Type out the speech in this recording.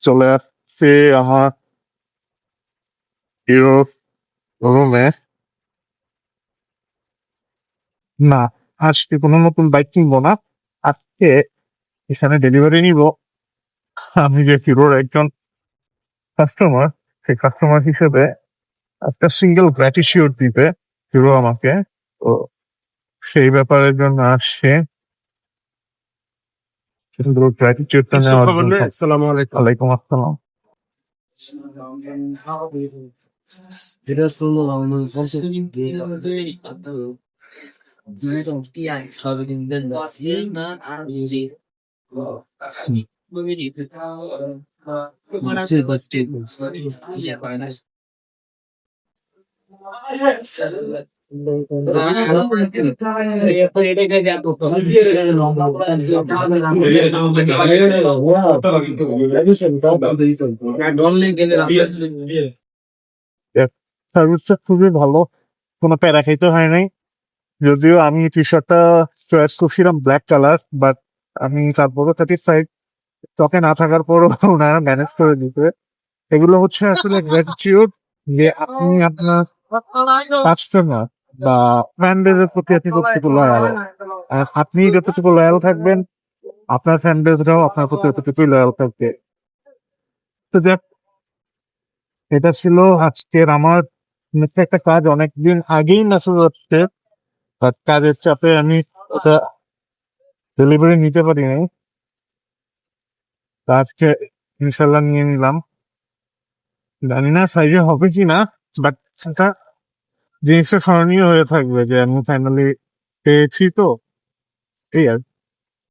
চলে আসছে আমার হিরো রুমে। না, আজকে কোনো নতুন বাইক কিনবো না। আজকে এখানে ডেলিভারি নিব। আমি যে হিরোর একজন কাস্টমার, সেই কাস্টমার হিসেবে একটা সিঙ্গেল গ্র্যাটিটিউড দিবে হিরো আমাকে। তো সেই ব্যাপারের জন্য আসছে, কিন্তু গ্র্যাটিটিউডটা নেওয়ার জন্য। আসসালামু আলাইকুম। ওয়ালাইকুম আসসালাম। সার্ভিসটা খুবই ভালো, কোনো প্যারা খাইতে হয় নাই। যদিও আমি টি শার্টটা চয়েস করছিলাম ব্ল্যাক কালার, বাট আমি তারপরও 35 স্টকে না থাকার পরও ওনারা ম্যানেজ করে দিতে। এগুলো হচ্ছে আসলে গ্র্যাটিটিউড, যে আপনি আপনার কাস্টমার বা ফ্যানদের প্রতি আপনি কতটুকু লয়াল। আর আপনি যতটুকু লয়াল থাকবেন, আপনার ফ্যানদেরও আপনার প্রতি ততটুকুই লয়াল থাকবে। তো যাক, এটা ছিল আজকের আমার নিচে একটা কাজ, অনেকদিন আগেই মেসেজ হচ্ছে, বাট কাজের চাপে আমি ওটা ডেলিভারি নিতে পারি নাই। তো আজকে ইনশাল্লাহ নিয়ে নিলাম। জানি না সাইজে হবে কি না, বাট সেটা জিনিসটা স্মরণীয় হয়ে থাকবে যে আমি ফাইনালি পেয়েছি। তো এই আর